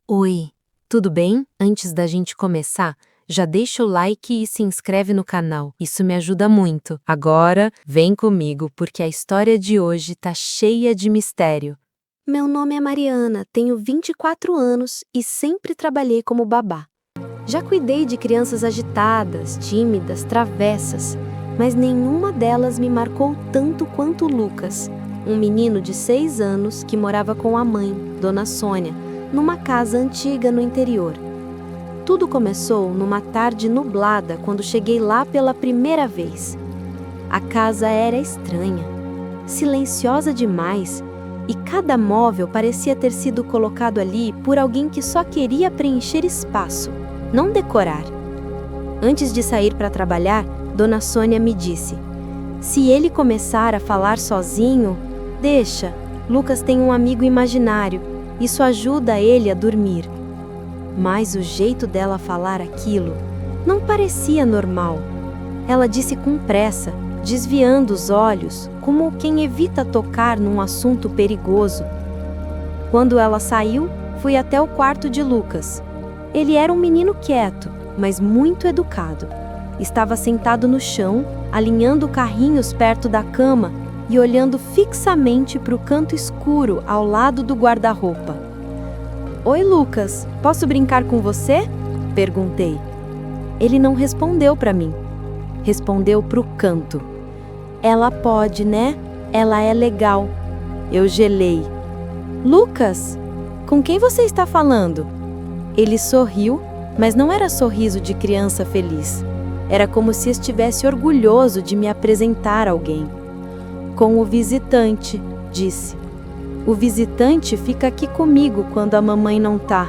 Oi, tudo bem? Antes da gente começar, já deixa o like e se inscreve no canal, isso me ajuda muito. Agora, vem comigo porque a história de hoje tá cheia de mistério. Meu nome é Mariana, tenho 24 anos e sempre trabalhei como babá. Já cuidei de crianças agitadas, tímidas, travessas, mas nenhuma delas me marcou tanto quanto o Lucas, um menino de 6 anos que morava com a mãe, Dona Sônia, numa casa antiga no interior. Tudo começou numa tarde nublada quando cheguei lá pela primeira vez. A casa era estranha, silenciosa demais, e cada móvel parecia ter sido colocado ali por alguém que só queria preencher espaço, não decorar. Antes de sair para trabalhar, Dona Sônia me disse: "Se ele começar a falar sozinho, deixa, Lucas tem um amigo imaginário. Isso ajuda ele a dormir." Mas o jeito dela falar aquilo não parecia normal. Ela disse com pressa, desviando os olhos, como quem evita tocar num assunto perigoso. Quando ela saiu, fui até o quarto de Lucas. Ele era um menino quieto, mas muito educado. Estava sentado no chão, alinhando carrinhos perto da cama e olhando fixamente para o canto escuro ao lado do guarda-roupa. "Oi, Lucas, posso brincar com você?" perguntei. Ele não respondeu para mim. Respondeu para o canto. "Ela pode, né? Ela é legal." Eu gelei. "Lucas, com quem você está falando?" Ele sorriu, mas não era sorriso de criança feliz. Era como se estivesse orgulhoso de me apresentar a alguém. "Com o visitante", disse. "O visitante fica aqui comigo quando a mamãe não tá."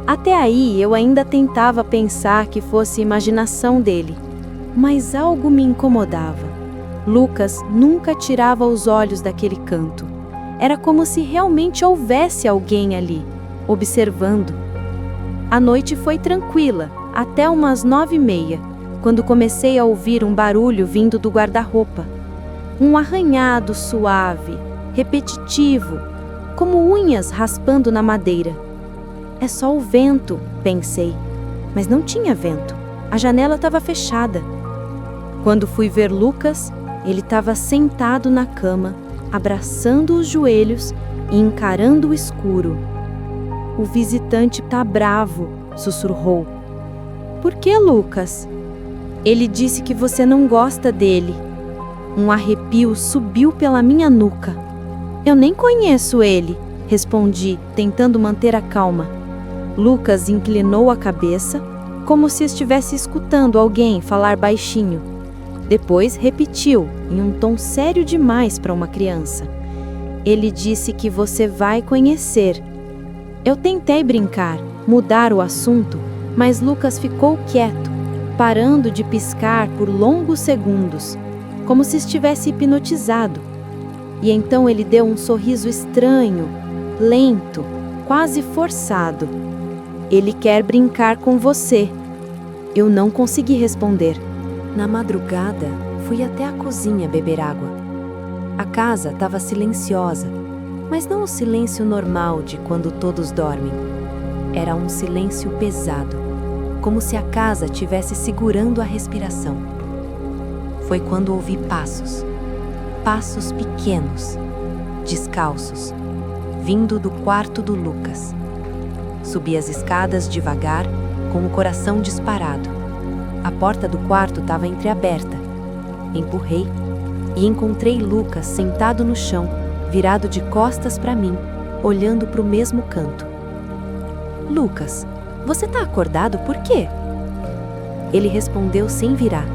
Até aí eu ainda tentava pensar que fosse imaginação dele, mas algo me incomodava. Lucas nunca tirava os olhos daquele canto. Era como se realmente houvesse alguém ali, observando. A noite foi tranquila, até umas 9h30, quando comecei a ouvir um barulho vindo do guarda-roupa. Um arranhado suave, repetitivo, como unhas raspando na madeira. "É só o vento", pensei, mas não tinha vento. A janela estava fechada. Quando fui ver Lucas, ele estava sentado na cama, abraçando os joelhos e encarando o escuro. "O visitante tá bravo", sussurrou. "Por que, Lucas?" "Ele disse que você não gosta dele." Um arrepio subiu pela minha nuca. "Eu nem conheço ele", respondi, tentando manter a calma. Lucas inclinou a cabeça, como se estivesse escutando alguém falar baixinho. Depois repetiu, em um tom sério demais para uma criança: "Ele disse que você vai conhecer." Eu tentei brincar, mudar o assunto, mas Lucas ficou quieto, parando de piscar por longos segundos, como se estivesse hipnotizado. E então ele deu um sorriso estranho, lento, quase forçado. "Ele quer brincar com você." Eu não consegui responder. Na madrugada, fui até a cozinha beber água. A casa estava silenciosa, mas não o silêncio normal de quando todos dormem. Era um silêncio pesado, como se a casa estivesse segurando a respiração. Foi quando ouvi passos pequenos, descalços, vindo do quarto do Lucas. Subi as escadas devagar, com o coração disparado. A porta do quarto estava entreaberta. Empurrei e encontrei Lucas sentado no chão, virado de costas para mim, olhando para o mesmo canto. "Lucas, você tá acordado por quê?" Ele respondeu sem virar: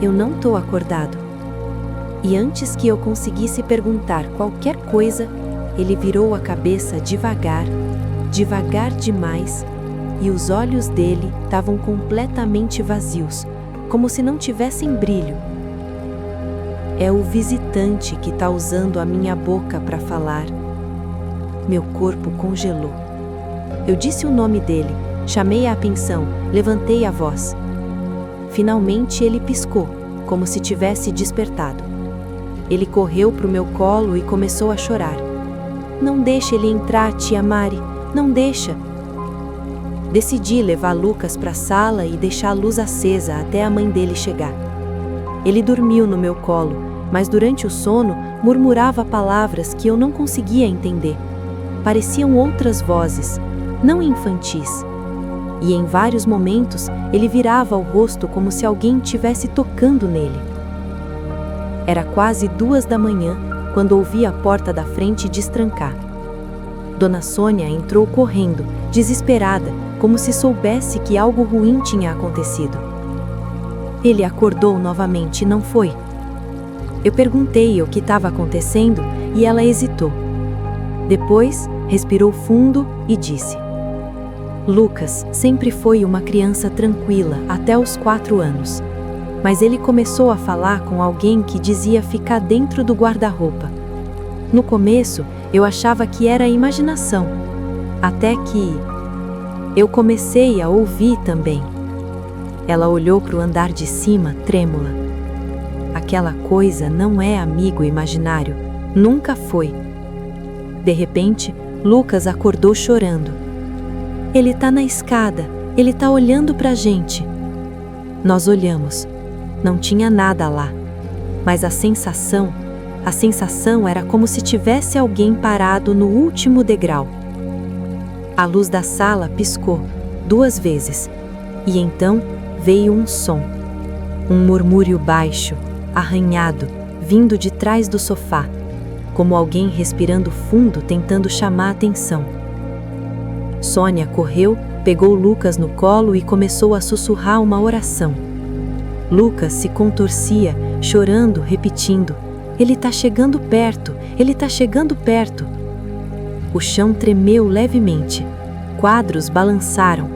"Eu não tô acordado." E antes que eu conseguisse perguntar qualquer coisa, ele virou a cabeça devagar, devagar demais, e os olhos dele estavam completamente vazios, como se não tivessem brilho. "É o visitante que tá usando a minha boca para falar." Meu corpo congelou. Eu disse o nome dele, chamei a atenção, levantei a voz. Finalmente ele piscou, como se tivesse despertado. Ele correu para o meu colo e começou a chorar. "Não deixe ele entrar, tia Mari. Não deixa. Decidi levar Lucas para a sala e deixar a luz acesa até a mãe dele chegar. Ele dormiu no meu colo, mas durante o sono murmurava palavras que eu não conseguia entender. Pareciam outras vozes, não infantis. E em vários momentos ele virava o rosto como se alguém estivesse tocando nele. Era quase 2 da manhã quando ouvi a porta da frente destrancar. Dona Sônia entrou correndo, desesperada, como se soubesse que algo ruim tinha acontecido. Ele acordou novamente, não foi? Eu perguntei o que estava acontecendo e ela hesitou. Depois, respirou fundo e disse: Lucas sempre foi uma criança tranquila até os 4 anos. Mas ele começou a falar com alguém que dizia ficar dentro do guarda-roupa. No começo, eu achava que era imaginação. Até que eu comecei a ouvir também. Ela olhou para o andar de cima, trêmula. Aquela coisa não é amigo imaginário. Nunca foi. De repente, Lucas acordou chorando. Ele tá na escada. Ele tá olhando pra gente. Nós olhamos. Não tinha nada lá. Mas a sensação era como se tivesse alguém parado no último degrau. A luz da sala piscou 2 vezes. E então veio um som. Um murmúrio baixo, arranhado, vindo de trás do sofá, como alguém respirando fundo tentando chamar a atenção. Sônia correu, pegou Lucas no colo e começou a sussurrar uma oração. Lucas se contorcia, chorando, repetindo: Ele tá chegando perto, ele tá chegando perto. O chão tremeu levemente. Quadros balançaram.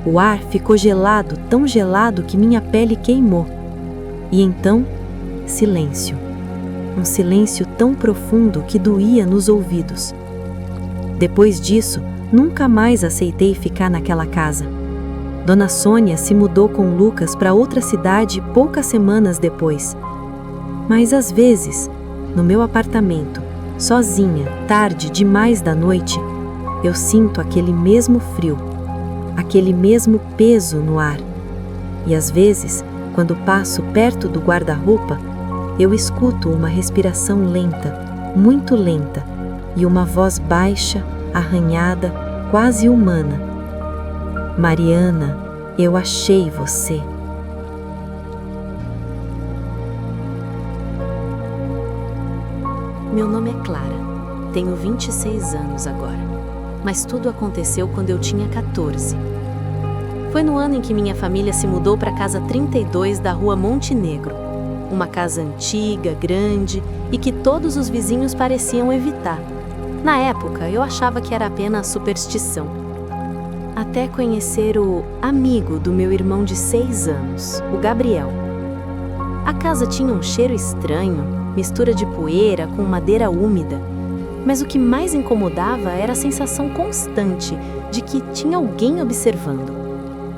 O ar ficou gelado, tão gelado que minha pele queimou. E então, silêncio. Um silêncio tão profundo que doía nos ouvidos. Depois disso, nunca mais aceitei ficar naquela casa. Dona Sônia se mudou com Lucas para outra cidade poucas semanas depois. Mas às vezes, no meu apartamento, sozinha, tarde demais da noite, eu sinto aquele mesmo frio, aquele mesmo peso no ar. E às vezes, quando passo perto do guarda-roupa, eu escuto uma respiração lenta, muito lenta, e uma voz baixa, arranhada, quase humana. Mariana, eu achei você. Meu nome é Clara. Tenho 26 anos agora. Mas tudo aconteceu quando eu tinha 14. Foi no ano em que minha família se mudou para a casa 32 da rua Montenegro. Uma casa antiga, grande e que todos os vizinhos pareciam evitar. Na época, eu achava que era apenas superstição. Até conhecer o amigo do meu irmão de 6 anos, o Gabriel. A casa tinha um cheiro estranho, mistura de poeira com madeira úmida. Mas o que mais incomodava era a sensação constante de que tinha alguém observando.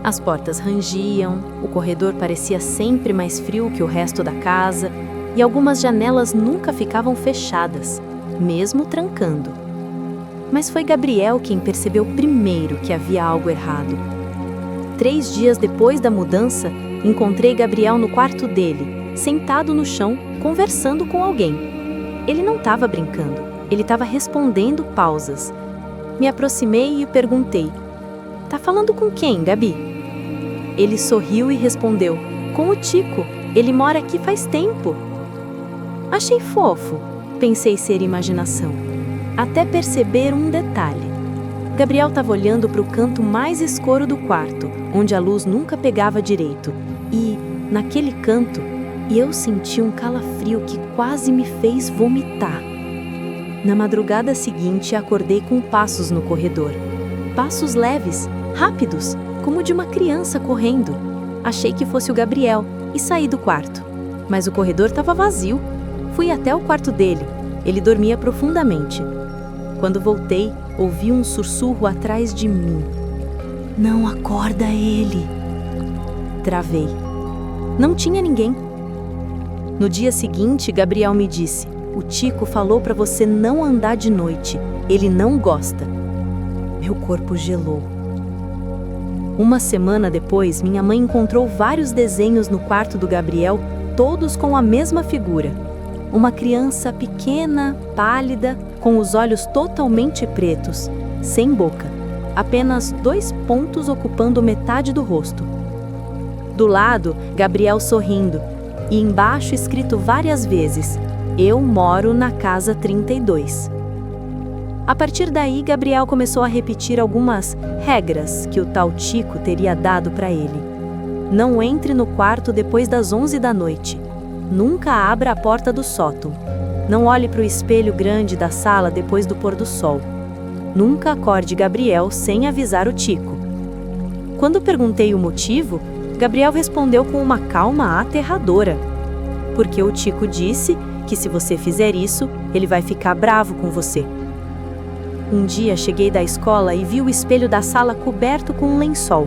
As portas rangiam, o corredor parecia sempre mais frio que o resto da casa e algumas janelas nunca ficavam fechadas, mesmo trancando. Mas foi Gabriel quem percebeu primeiro que havia algo errado. 3 dias depois da mudança, encontrei Gabriel no quarto dele, sentado no chão, conversando com alguém. Ele não estava brincando, ele estava respondendo pausas. Me aproximei e perguntei: Tá falando com quem, Gabi? Ele sorriu e respondeu: Com o Tico, ele mora aqui faz tempo. Achei fofo, pensei ser imaginação. Até perceber um detalhe. Gabriel estava olhando para o canto mais escuro do quarto, onde a luz nunca pegava direito. E, naquele canto, eu senti um calafrio que quase me fez vomitar. Na madrugada seguinte, acordei com passos no corredor. Passos leves, rápidos, como de uma criança correndo. Achei que fosse o Gabriel e saí do quarto. Mas o corredor estava vazio. Fui até o quarto dele. Ele dormia profundamente. Quando voltei, ouvi um sussurro atrás de mim. Não acorda ele. Travei. Não tinha ninguém. No dia seguinte, Gabriel me disse: O Tico falou para você não andar de noite. Ele não gosta. Meu corpo gelou. Uma semana depois, minha mãe encontrou vários desenhos no quarto do Gabriel, todos com a mesma figura. Uma criança pequena, pálida, com os olhos totalmente pretos, sem boca. Apenas 2 pontos ocupando metade do rosto. Do lado, Gabriel sorrindo, e embaixo escrito várias vezes: "Eu moro na casa 32". A partir daí, Gabriel começou a repetir algumas regras que o tal Tico teria dado para ele. Não entre no quarto depois das 11 da noite. Nunca abra a porta do sótão. Não olhe para o espelho grande da sala depois do pôr do sol. Nunca acorde Gabriel sem avisar o Tico. Quando perguntei o motivo, Gabriel respondeu com uma calma aterradora. Porque o Tico disse que se você fizer isso, ele vai ficar bravo com você. Um dia cheguei da escola e vi o espelho da sala coberto com um lençol.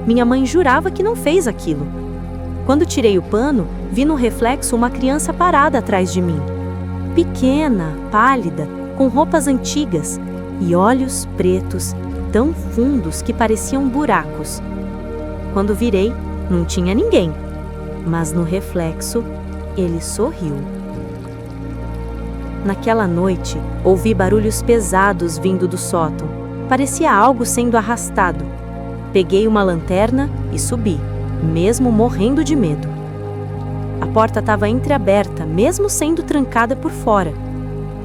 Minha mãe jurava que não fez aquilo. Quando tirei o pano, vi no reflexo uma criança parada atrás de mim. Pequena, pálida, com roupas antigas e olhos pretos, tão fundos que pareciam buracos. Quando virei, não tinha ninguém, mas no reflexo, ele sorriu. Naquela noite, ouvi barulhos pesados vindo do sótão. Parecia algo sendo arrastado. Peguei uma lanterna e subi, mesmo morrendo de medo. A porta estava entreaberta, mesmo sendo trancada por fora.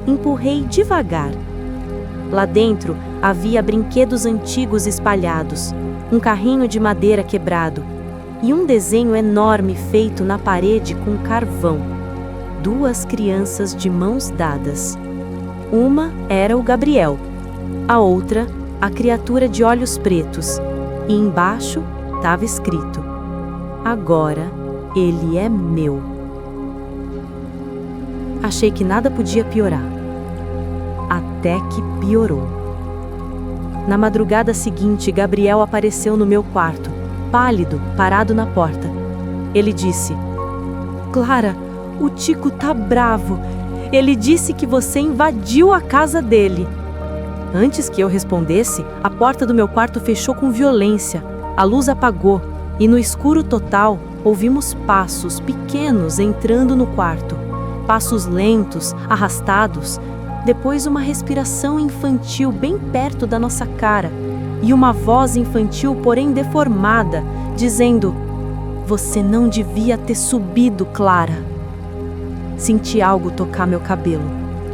Empurrei devagar. Lá dentro havia brinquedos antigos espalhados, um carrinho de madeira quebrado e um desenho enorme feito na parede com carvão. 2 crianças de mãos dadas. Uma era o Gabriel, a outra, a criatura de olhos pretos, e embaixo estava escrito: "Agora ele é meu". Achei que nada podia piorar. Até que piorou. Na madrugada seguinte, Gabriel apareceu no meu quarto, pálido, parado na porta. Ele disse: "Clara, o Tico tá bravo. Ele disse que você invadiu a casa dele". Antes que eu respondesse, a porta do meu quarto fechou com violência. A luz apagou e no escuro total ouvimos passos pequenos entrando no quarto. Passos lentos, arrastados. Depois uma respiração infantil bem perto da nossa cara e uma voz infantil, porém deformada, dizendo: "Você não devia ter subido, Clara". Senti algo tocar meu cabelo,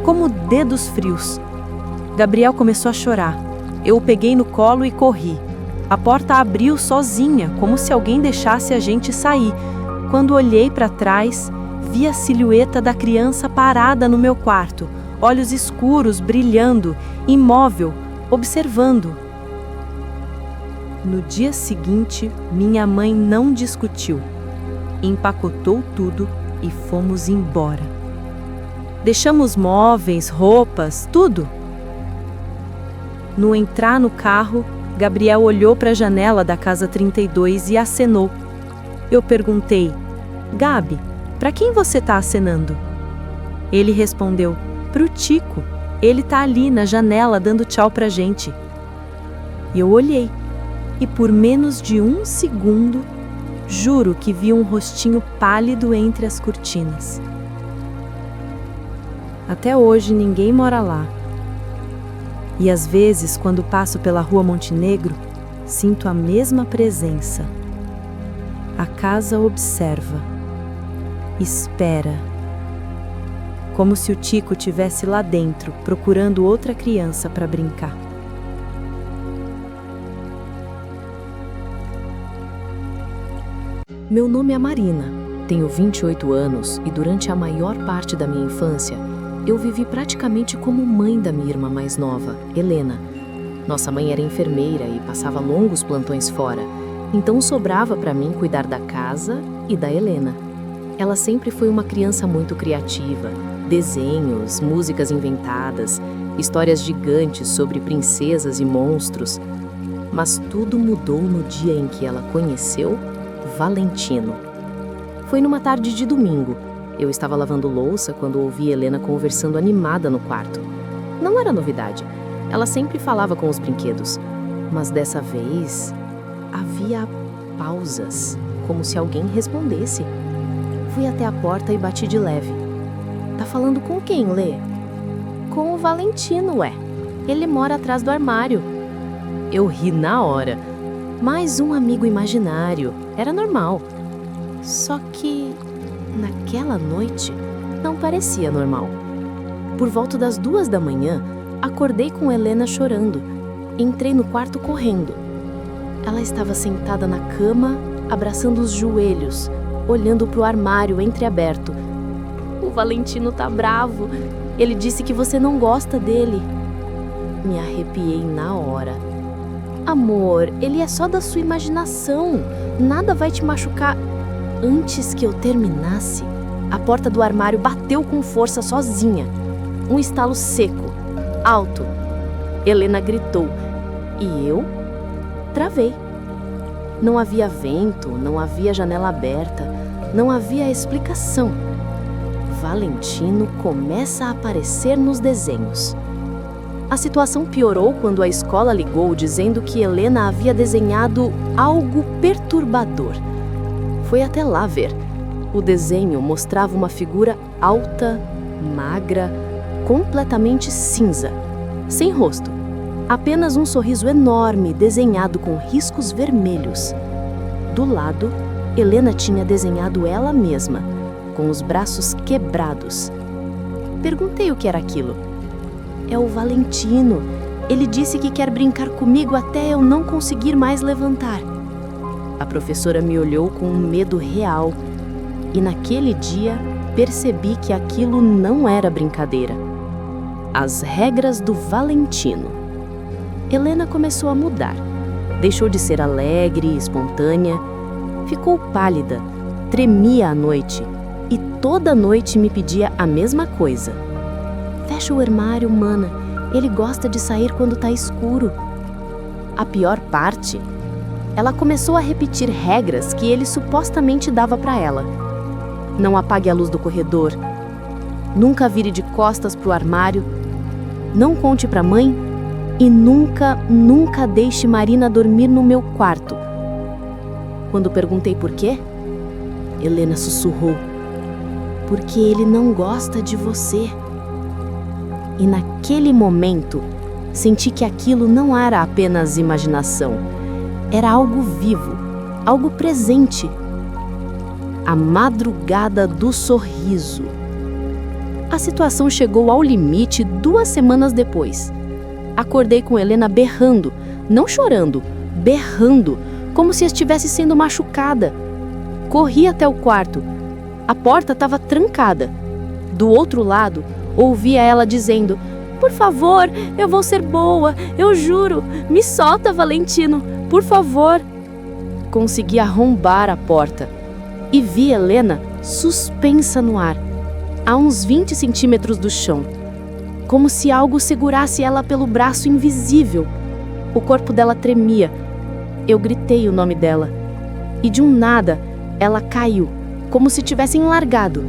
como dedos frios. Gabriel começou a chorar. Eu o peguei no colo e corri. A porta abriu sozinha, como se alguém deixasse a gente sair. Quando olhei para trás, vi a silhueta da criança parada no meu quarto, olhos escuros brilhando, imóvel, observando. No dia seguinte, minha mãe não discutiu. Empacotou tudo e fomos embora. Deixamos móveis, roupas, tudo. No entrar no carro, Gabriel olhou para a janela da casa 32 e acenou. Eu perguntei: "Gabi, para quem você está acenando?" Ele respondeu: "Pro Tico. Ele tá ali na janela dando tchau pra gente". Eu olhei e por menos de 1 segundo, juro que vi um rostinho pálido entre as cortinas. Até hoje ninguém mora lá. E às vezes, quando passo pela rua Montenegro, sinto a mesma presença. A casa observa, espera, como se o Tico estivesse lá dentro, procurando outra criança para brincar. Meu nome é Marina, tenho 28 anos e durante a maior parte da minha infância, eu vivi praticamente como mãe da minha irmã mais nova, Helena. Nossa mãe era enfermeira e passava longos plantões fora, então sobrava para mim cuidar da casa e da Helena. Ela sempre foi uma criança muito criativa, desenhos, músicas inventadas, histórias gigantes sobre princesas e monstros. Mas tudo mudou no dia em que ela conheceu Valentino. Foi numa tarde de domingo. Eu estava lavando louça quando ouvi Helena conversando animada no quarto. Não era novidade. Ela sempre falava com os brinquedos, mas dessa vez havia pausas, como se alguém respondesse. Fui até a porta e bati de leve. Tá falando com quem, Lê? Com o Valentino, ué. Ele mora atrás do armário. Eu ri na hora. Mais um amigo imaginário. Era normal. Só que naquela noite não parecia normal. Por volta das 2 da manhã, acordei com Helena chorando. Entrei no quarto correndo. Ela estava sentada na cama, abraçando os joelhos, olhando para o armário entreaberto. O Valentino tá bravo. Ele disse que você não gosta dele. Me arrepiei na hora. Amor, ele é só da sua imaginação. Nada vai te machucar. Antes que eu terminasse, a porta do armário bateu com força sozinha. Um estalo seco, alto. Helena gritou. E eu travei. Não havia vento, não havia janela aberta, não havia explicação. Valentino começa a aparecer nos desenhos. A situação piorou quando a escola ligou dizendo que Helena havia desenhado algo perturbador. Foi até lá ver. O desenho mostrava uma figura alta, magra, completamente cinza, sem rosto. Apenas um sorriso enorme desenhado com riscos vermelhos. Do lado, Helena tinha desenhado ela mesma, com os braços quebrados. Perguntei o que era aquilo. É o Valentino. Ele disse que quer brincar comigo até eu não conseguir mais levantar. A professora me olhou com um medo real. E naquele dia, percebi que aquilo não era brincadeira. As regras do Valentino. Helena começou a mudar. Deixou de ser alegre e espontânea. Ficou pálida, tremia à noite e toda noite me pedia a mesma coisa. Fecha o armário, mana. Ele gosta de sair quando tá escuro. A pior parte, ela começou a repetir regras que ele supostamente dava para ela. Não apague a luz do corredor. Nunca vire de costas pro armário. Não conte pra mãe. E nunca deixe Marina dormir no meu quarto. Quando perguntei por quê, Helena sussurrou. Porque ele não gosta de você. E naquele momento, senti que aquilo não era apenas imaginação. Era algo vivo, algo presente. A madrugada do sorriso. A situação chegou ao limite 2 semanas depois. Acordei com Helena berrando, não chorando, berrando, como se estivesse sendo machucada. Corri até o quarto. A porta estava trancada. Do outro lado, ouvia ela dizendo: "Por favor, eu vou ser boa, eu juro. Me solta, Valentino, por favor." Consegui arrombar a porta e vi Helena suspensa no ar, a uns 20 centímetros do chão, como se algo segurasse ela pelo braço invisível. O corpo dela tremia. Eu gritei o nome dela. E de um nada, ela caiu, como se tivessem largado.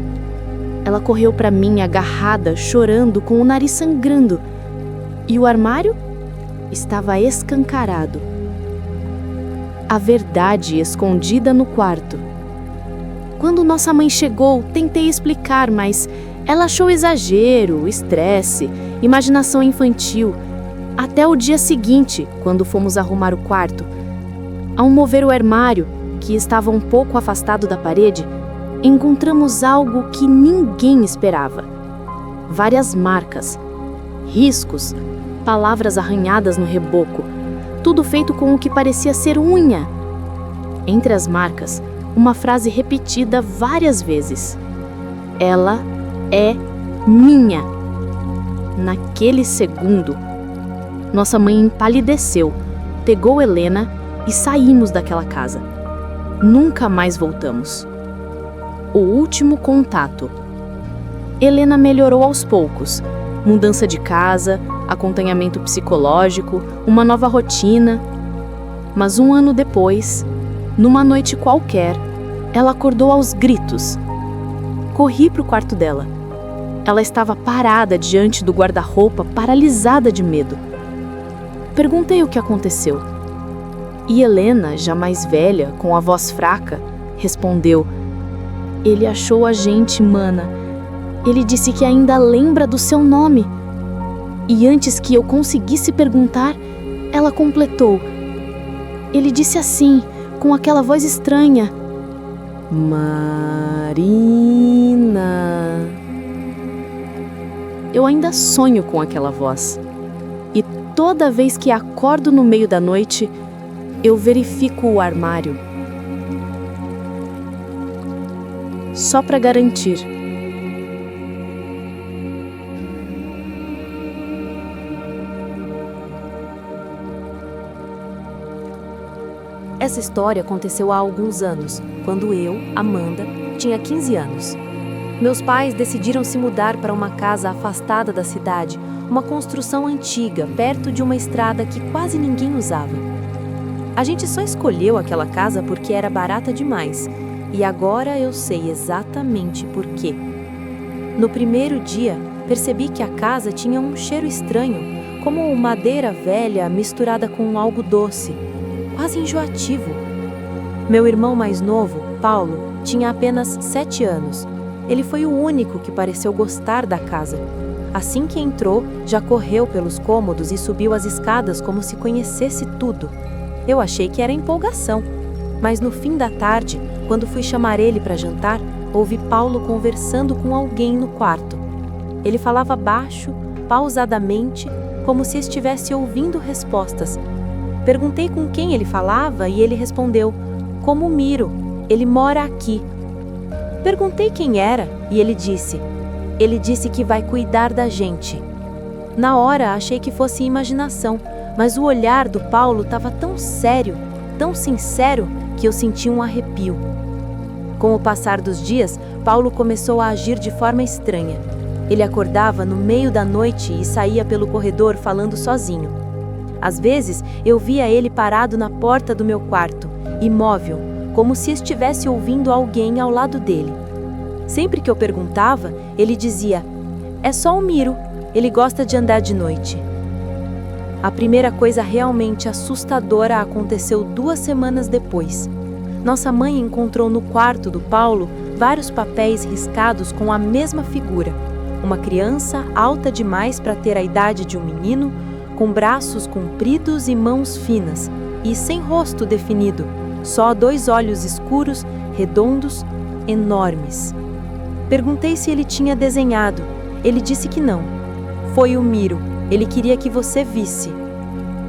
Ela correu para mim agarrada, chorando, com o nariz sangrando. E o armário estava escancarado. A verdade escondida no quarto. Quando nossa mãe chegou, tentei explicar, mas ela achou exagero, estresse, imaginação infantil. Até o dia seguinte, quando fomos arrumar o quarto. Ao mover o armário, que estava um pouco afastado da parede, encontramos algo que ninguém esperava. Várias marcas, riscos, palavras arranhadas no reboco, tudo feito com o que parecia ser unha. Entre as marcas, uma frase repetida várias vezes. Ela é minha. Naquele segundo, nossa mãe empalideceu, pegou Helena e saímos daquela casa. Nunca mais voltamos. O último contato. Helena melhorou aos poucos. Mudança de casa, acompanhamento psicológico, uma nova rotina. Mas 1 ano depois, numa noite qualquer, ela acordou aos gritos. Corri para o quarto dela. Ela estava parada diante do guarda-roupa, paralisada de medo. Perguntei o que aconteceu. E Helena, já mais velha, com a voz fraca, respondeu: "Ele achou a gente, mana. Ele disse que ainda lembra do seu nome." E antes que eu conseguisse perguntar, ela completou: "Ele disse assim, com aquela voz estranha: Marina." Eu ainda sonho com aquela voz. E toda vez que acordo no meio da noite, eu verifico o armário. Só para garantir. Essa história aconteceu há alguns anos, quando eu, Amanda, tinha 15 anos. Meus pais decidiram se mudar para uma casa afastada da cidade, uma construção antiga, perto de uma estrada que quase ninguém usava. A gente só escolheu aquela casa porque era barata demais, e agora eu sei exatamente por quê. No primeiro dia, percebi que a casa tinha um cheiro estranho, como madeira velha misturada com algo doce, quase enjoativo. Meu irmão mais novo, Paulo, tinha apenas 7 anos. Ele foi o único que pareceu gostar da casa. Assim que entrou, já correu pelos cômodos e subiu as escadas como se conhecesse tudo. Eu achei que era empolgação, mas no fim da tarde, quando fui chamar ele para jantar, ouvi Paulo conversando com alguém no quarto. Ele falava baixo, pausadamente, como se estivesse ouvindo respostas. Perguntei com quem ele falava e ele respondeu: "Como Miro, ele mora aqui." Perguntei quem era e ele disse que vai cuidar da gente. Na hora achei que fosse imaginação, mas o olhar do Paulo estava tão sério, tão sincero, que eu senti um arrepio. Com o passar dos dias, Paulo começou a agir de forma estranha. Ele acordava no meio da noite e saía pelo corredor falando sozinho. Às vezes, eu via ele parado na porta do meu quarto, imóvel, como se estivesse ouvindo alguém ao lado dele. Sempre que eu perguntava, ele dizia: "É só o Miro, ele gosta de andar de noite." A primeira coisa realmente assustadora aconteceu 2 semanas depois. Nossa mãe encontrou no quarto do Paulo vários papéis riscados com a mesma figura. Uma criança alta demais para ter a idade de um menino, com braços compridos e mãos finas, e sem rosto definido, só 2 olhos escuros, redondos, enormes. Perguntei se ele tinha desenhado. Ele disse que não. Foi o Miro, ele queria que você visse.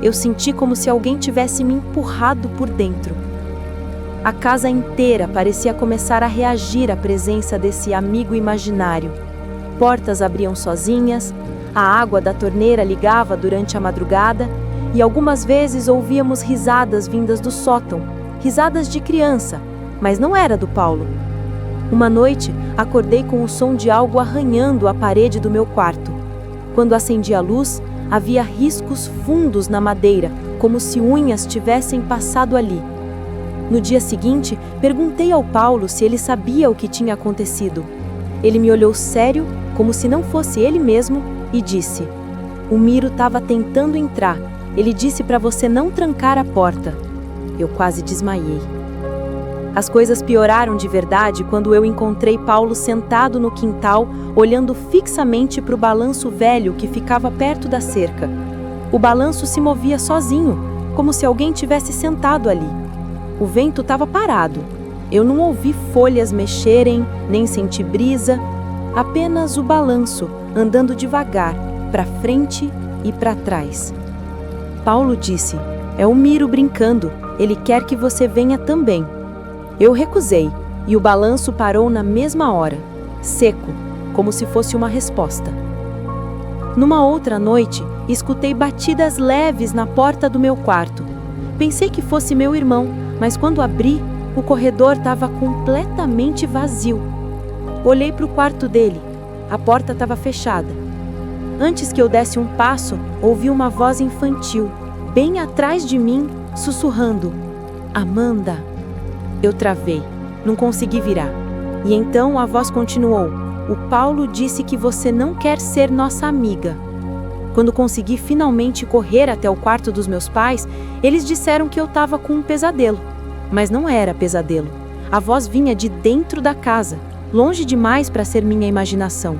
Eu senti como se alguém tivesse me empurrado por dentro. A casa inteira parecia começar a reagir à presença desse amigo imaginário. Portas abriam sozinhas, a água da torneira ligava durante a madrugada e algumas vezes ouvíamos risadas vindas do sótão, risadas de criança, mas não era do Paulo. Uma noite, acordei com o som de algo arranhando a parede do meu quarto. Quando acendi a luz, havia riscos fundos na madeira, como se unhas tivessem passado ali. No dia seguinte, perguntei ao Paulo se ele sabia o que tinha acontecido. Ele me olhou sério, como se não fosse ele mesmo, e disse: "O Miro estava tentando entrar. Ele disse para você não trancar a porta." Eu quase desmaiei. As coisas pioraram de verdade quando eu encontrei Paulo sentado no quintal, olhando fixamente para o balanço velho que ficava perto da cerca. O balanço se movia sozinho, como se alguém tivesse sentado ali. O vento estava parado. Eu não ouvi folhas mexerem, nem senti brisa, apenas o balanço, andando devagar, para frente e para trás. Paulo disse: "É o Miro brincando, ele quer que você venha também." Eu recusei, e o balanço parou na mesma hora, seco, como se fosse uma resposta. Numa outra noite, escutei batidas leves na porta do meu quarto. Pensei que fosse meu irmão, mas quando abri, o corredor estava completamente vazio. Olhei para o quarto dele. A porta estava fechada. Antes que eu desse um passo, ouvi uma voz infantil, bem atrás de mim, sussurrando: "Amanda." Eu travei, não consegui virar. E então a voz continuou: "O Paulo disse que você não quer ser nossa amiga." Quando consegui finalmente correr até o quarto dos meus pais, eles disseram que eu estava com um pesadelo. Mas não era pesadelo. A voz vinha de dentro da casa, longe demais para ser minha imaginação.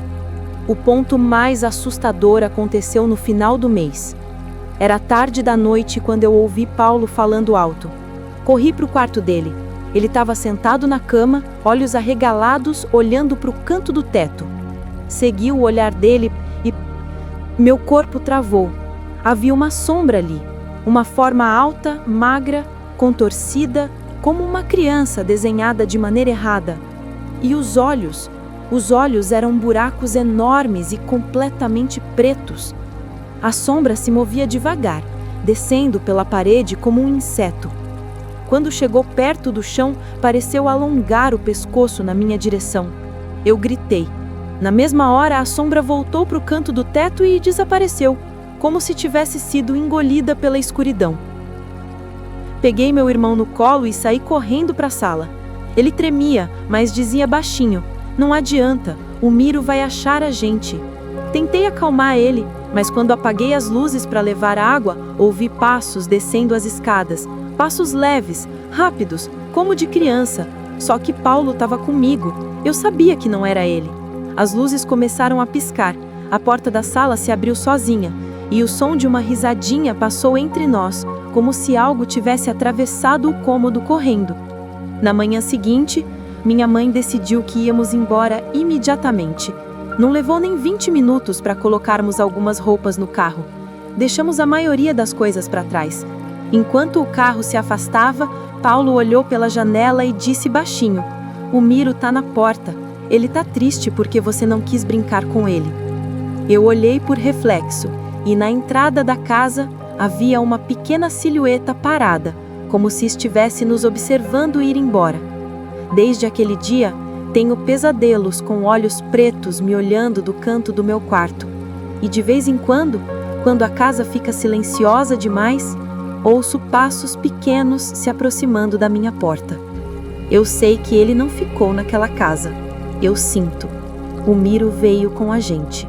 O ponto mais assustador aconteceu no final do mês. Era tarde da noite quando eu ouvi Paulo falando alto. Corri para o quarto dele. Ele estava sentado na cama, olhos arregalados, olhando para o canto do teto. Segui o olhar dele e meu corpo travou. Havia uma sombra ali, uma forma alta, magra, contorcida, como uma criança desenhada de maneira errada. E os olhos eram buracos enormes e completamente pretos. A sombra se movia devagar, descendo pela parede como um inseto. Quando chegou perto do chão, pareceu alongar o pescoço na minha direção. Eu gritei. Na mesma hora, a sombra voltou para o canto do teto e desapareceu, como se tivesse sido engolida pela escuridão. Peguei meu irmão no colo e saí correndo para a sala. Ele tremia, mas dizia baixinho: "Não adianta, o Miro vai achar a gente." Tentei acalmar ele, mas quando apaguei as luzes para levar água, ouvi passos descendo as escadas. Passos leves, rápidos, como de criança. Só que Paulo estava comigo. Eu sabia que não era ele. As luzes começaram a piscar. A porta da sala se abriu sozinha, e o som de uma risadinha passou entre nós, como se algo tivesse atravessado o cômodo correndo. Na manhã seguinte, minha mãe decidiu que íamos embora imediatamente. Não levou nem 20 minutos para colocarmos algumas roupas no carro. Deixamos a maioria das coisas para trás. Enquanto o carro se afastava, Paulo olhou pela janela e disse baixinho: "O Miro tá na porta. Ele tá triste porque você não quis brincar com ele." Eu olhei por reflexo, e na entrada da casa havia uma pequena silhueta parada, como se estivesse nos observando ir embora. Desde aquele dia, tenho pesadelos com olhos pretos me olhando do canto do meu quarto. E de vez em quando a casa fica silenciosa demais, ouço passos pequenos se aproximando da minha porta. Eu sei que ele não ficou naquela casa. Eu sinto. O Miro veio com a gente.